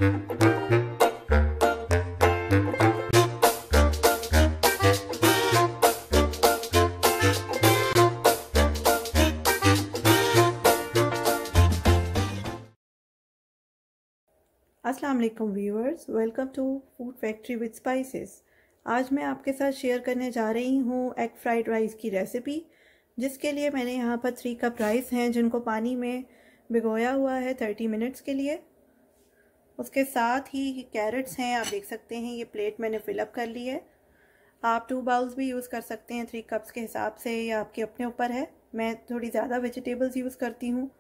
अस्सलाम वालेकुम viewers, welcome to food factory with spices. आज मैं आपके साथ शेयर करने जा रही हूँ एग फ्राइड राइस की रेसिपी, जिसके लिए मैंने यहाँ पर 3 कप राइस हैं जिनको पानी में भिगोया हुआ है 30 मिनट्स के लिए। उसके साथ ही कैरेट्स हैं, आप देख सकते हैं ये प्लेट मैंने फिलअप कर ली है। आप 2 बाउल्स भी यूज़ कर सकते हैं 3 कप्स के हिसाब से, या आपके अपने ऊपर है। मैं थोड़ी ज़्यादा वेजिटेबल्स यूज़ करती हूँ।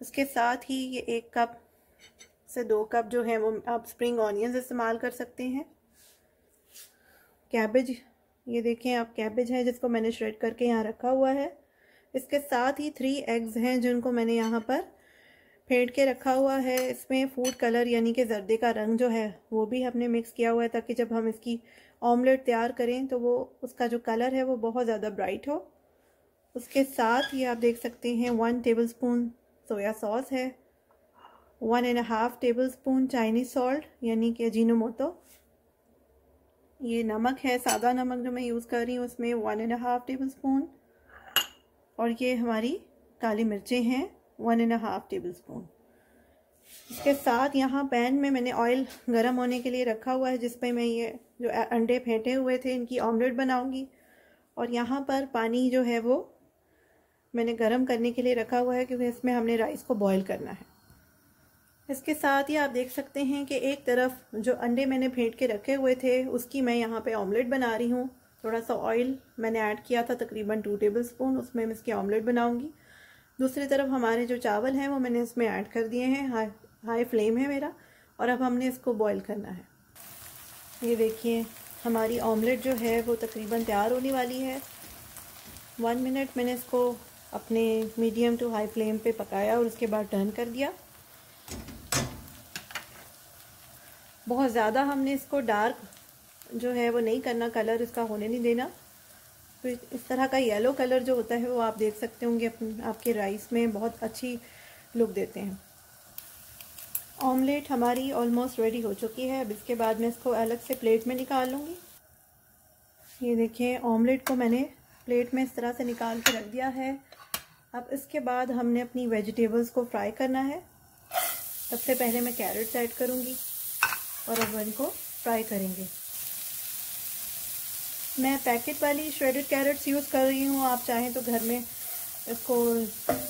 उसके साथ ही ये 1 कप से 2 कप जो है वो आप स्प्रिंग ऑनियंस इस्तेमाल कर सकते हैं। कैबेज, ये देखें आप, कैबेज है जिसको मैंने श्रेड करके यहाँ रखा हुआ है। इसके साथ ही 3 एग्स हैं जिनको मैंने यहाँ पर फेंट के रखा हुआ है। इसमें फूड कलर यानी कि जर्दे का रंग जो है वो भी हमने मिक्स किया हुआ है, ताकि जब हम इसकी ऑमलेट तैयार करें तो वो उसका जो कलर है वो बहुत ज़्यादा ब्राइट हो। उसके साथ ही आप देख सकते हैं 1 टेबल स्पून सोया सॉस है, 1.5 टेबल स्पून चाइनीज़ सॉल्ट यानी कि अजीनोमोटो। ये नमक है, सादा नमक जो मैं यूज़ कर रही हूँ उसमें 1.5 टेबल स्पून। और ये हमारी काली मिर्चें हैं 1.5 टेबल स्पून। इसके साथ यहाँ पैन में मैंने ऑयल गरम होने के लिए रखा हुआ है, जिस पे मैं ये जो अंडे फेंटे हुए थे इनकी ऑमलेट बनाऊंगी। और यहाँ पर पानी जो है वो मैंने गरम करने के लिए रखा हुआ है, क्योंकि इसमें हमने राइस को बॉईल करना है। इसके साथ ही आप देख सकते हैं कि एक तरफ जो अंडे मैंने फेंट के रखे हुए थे उसकी मैं यहाँ पे ऑमलेट बना रही हूँ। थोड़ा सा ऑयल मैंने ऐड किया था, तकरीबन 2 टेबल स्पून, उसमें मैं इसकी ऑमलेट बनाऊंगी। दूसरी तरफ हमारे जो चावल हैं वो मैंने इसमें ऐड कर दिए हैं। हाई फ्लेम है मेरा, और अब हमने इसको बॉईल करना है। ये देखिए हमारी ऑमलेट जो है वो तकरीबन तैयार होने वाली है। 1 मिनट मैंने इसको अपने मीडियम टू हाई फ्लेम पे पकाया और उसके बाद टर्न कर दिया। बहुत ज़्यादा हमने इसको डार्क जो है वो नहीं करना, कलर इसका होने नहीं देना। तो इस तरह का येलो कलर जो होता है वो आप देख सकते होंगे आपके राइस में बहुत अच्छी लुक देते हैं। ऑमलेट हमारी ऑलमोस्ट रेडी हो चुकी है। अब इसके बाद मैं इसको अलग से प्लेट में निकाल लूँगी। ये देखिए ऑमलेट को मैंने प्लेट में इस तरह से निकाल के रख दिया है। अब इसके बाद हमने अपनी वेजिटेबल्स को फ्राई करना है। सबसे पहले मैं कैरेट्स ऐड करूँगी और अब इनको फ्राई करेंगे। मैं पैकेट वाली श्रेडेड कैरेट्स यूज़ कर रही हूँ। आप चाहें तो घर में इसको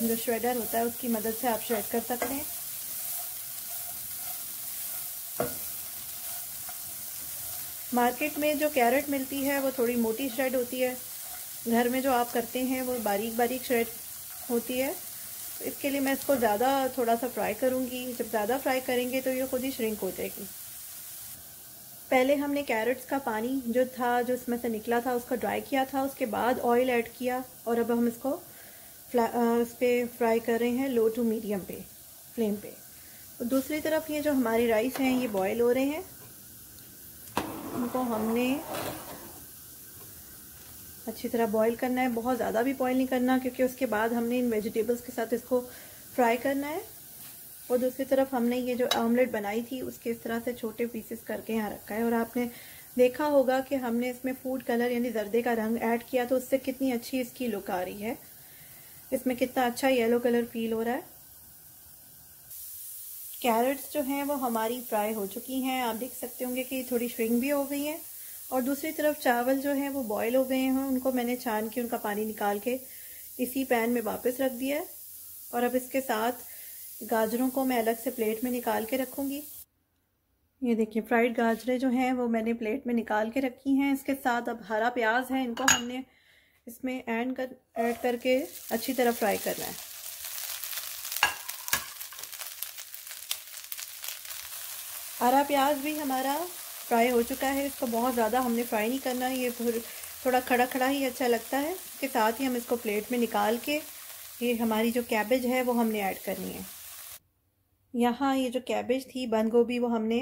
जो श्रेडर होता है उसकी मदद से आप श्रेड कर सकते हैं। मार्केट में जो कैरेट मिलती है वो थोड़ी मोटी श्रेड होती है, घर में जो आप करते हैं वो बारीक बारीक श्रेड होती है। तो इसके लिए मैं इसको ज़्यादा थोड़ा सा फ्राई करूँगी। जब ज़्यादा फ्राई करेंगे तो ये खुद ही श्रिंक हो जाएगी। पहले हमने कैरेट्स का पानी जो था, जो इसमें से निकला था, उसको ड्राई किया था। उसके बाद ऑयल ऐड किया और अब हम इसको इस पर फ्राई कर रहे हैं लो टू मीडियम पे फ्लेम पे। तो दूसरी तरफ ये जो हमारे राइस हैं ये बॉयल हो रहे हैं। उनको हमने अच्छी तरह बॉईल करना है, बहुत ज़्यादा भी बॉईल नहीं करना, क्योंकि उसके बाद हमने इन वेजिटेबल्स के साथ इसको फ्राई करना है। और दूसरी तरफ हमने ये जो ऑमलेट बनाई थी उसके इस तरह से छोटे पीसेस करके यहाँ रखा है। और आपने देखा होगा कि हमने इसमें फूड कलर यानी जर्दे का रंग ऐड किया, तो उससे कितनी अच्छी इसकी लुक आ रही है। इसमें कितना अच्छा येलो कलर फील हो रहा है। कैरेट्स जो हैं वो हमारी फ्राई हो चुकी हैं। आप देख सकते होंगे कि थोड़ी श्रिंक भी हो गई हैं। और दूसरी तरफ चावल जो हैं वो बॉयल हो गए हैं। उनको मैंने छान के उनका पानी निकाल के इसी पैन में वापस रख दिया है। और अब इसके साथ गाजरों को मैं अलग से प्लेट में निकाल के रखूँगी। ये देखिए फ्राइड गाजरें जो हैं वो मैंने प्लेट में निकाल के रखी हैं। इसके साथ अब हरा प्याज है, इनको हमने इसमें ऐड करके अच्छी तरह फ्राई करना है। हरा प्याज भी हमारा फ्राई हो चुका है। इसको बहुत ज़्यादा हमने फ्राई नहीं करना, ये थोड़ा खड़ा खड़ा ही अच्छा लगता है। इसके साथ ही हम इसको प्लेट में निकाल के ये हमारी जो कैबेज है वो हमने ऐड करनी है। यहाँ ये जो कैबेज थी, बंद गोभी, वो हमने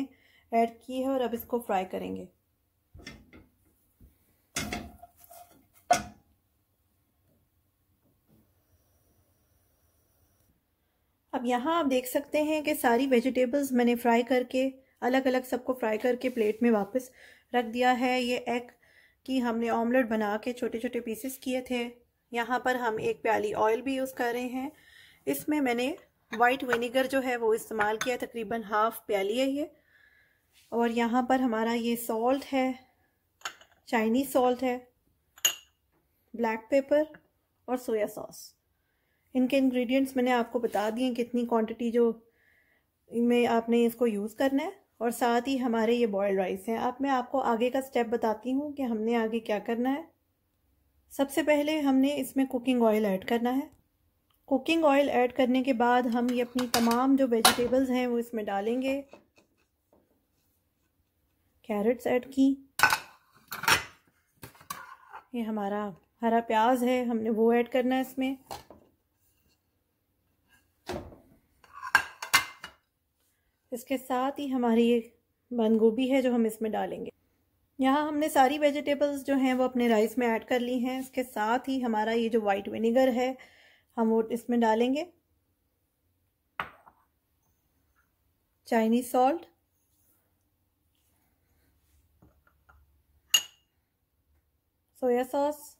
ऐड की है और अब इसको फ्राई करेंगे। अब अब यहाँ आप देख सकते हैं कि सारी वेजिटेबल्स मैंने फ्राई करके अलग अलग सबको फ्राई करके प्लेट में वापस रख दिया है। ये एग की हमने ऑमलेट बना के छोटे छोटे पीसेस किए थे। यहाँ पर हम 1 प्याली ऑयल भी यूज़ कर रहे हैं। इसमें मैंने वाइट विनेगर जो है वो इस्तेमाल किया, तकरीबन हाफ प्याली है ये। और यहाँ पर हमारा ये सॉल्ट है, चाइनीज़ सॉल्ट है, ब्लैक पेपर और सोया सॉस। इनके इंग्रेडिएंट्स मैंने आपको बता दिए कितनी क्वांटिटी जो में आपने इसको यूज़ करना है। और साथ ही हमारे ये बॉयल्ड राइस हैं। अब मैं आपको आगे का स्टेप बताती हूँ कि हमने आगे क्या करना है। सबसे पहले हमने इसमें कुकिंग ऑयल ऐड करना है। कुकिंग ऑयल ऐड करने के बाद हम ये अपनी तमाम जो वेजिटेबल्स हैं वो इसमें डालेंगे। कैरेट्स ऐड की, ये हमारा हरा प्याज है, हमने वो ऐड करना है इसमें। इसके साथ ही हमारी ये बंद गोभी है जो हम इसमें डालेंगे। यहाँ हमने सारी वेजिटेबल्स जो हैं वो अपने राइस में ऐड कर ली हैं। इसके साथ ही हमारा ये जो वाइट विनेगर है हम वो इसमें डालेंगे, Chinese salt, soya sauce,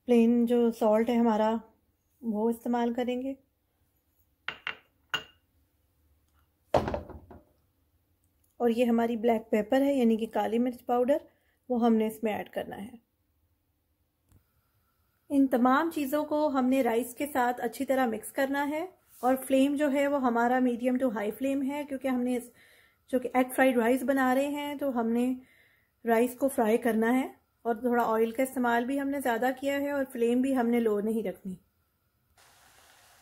plain जो सॉल्ट है हमारा वो इस्तेमाल करेंगे। और ये हमारी ब्लैक पेपर है यानी कि काली मिर्च पाउडर, वो हमने इसमें ऐड करना है। इन तमाम चीज़ों को हमने राइस के साथ अच्छी तरह मिक्स करना है। और फ्लेम जो है वो हमारा मीडियम टू हाई फ्लेम है, क्योंकि हमने जो कि एग फ्राइड राइस बना रहे हैं तो हमने राइस को फ्राई करना है। और थोड़ा ऑयल का इस्तेमाल भी हमने ज़्यादा किया है और फ्लेम भी हमने लो नहीं रखनी।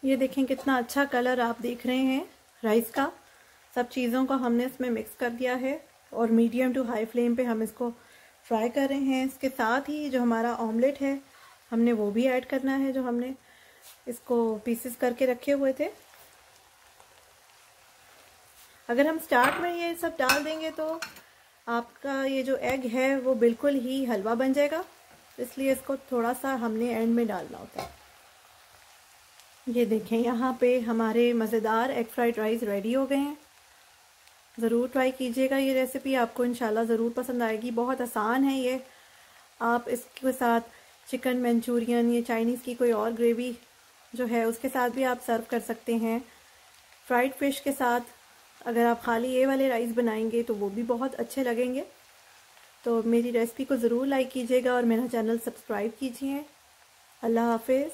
ये देखें कितना अच्छा कलर आप देख रहे हैं राइस का। सब चीज़ों को हमने इसमें मिक्स कर दिया है और मीडियम टू हाई फ्लेम पे हम इसको फ्राई कर रहे हैं। इसके साथ ही जो हमारा ऑमलेट है हमने वो भी ऐड करना है, जो हमने इसको पीसेस करके रखे हुए थे। अगर हम स्टार्ट में ये सब डाल देंगे तो आपका ये जो एग है वो बिल्कुल ही हलवा बन जाएगा, इसलिए इसको थोड़ा सा हमने एंड में डालना होता है। ये देखें यहाँ पे हमारे मज़ेदार एग फ्राइड राइस रेडी हो गए हैं। ज़रूर ट्राई कीजिएगा ये रेसिपी, आपको इंशाल्लाह ज़रूर पसंद आएगी। बहुत आसान है ये। आप इसके साथ चिकन मंचूरियन या चाइनीज़ की कोई और ग्रेवी जो है उसके साथ भी आप सर्व कर सकते हैं। फ्राइड फ़िश के साथ अगर आप खाली ये वाले राइस बनाएंगे तो वो भी बहुत अच्छे लगेंगे। तो मेरी रेसिपी को ज़रूर लाइक कीजिएगा और मेरा चैनल सब्सक्राइब कीजिए। अल्लाह हाफिज़।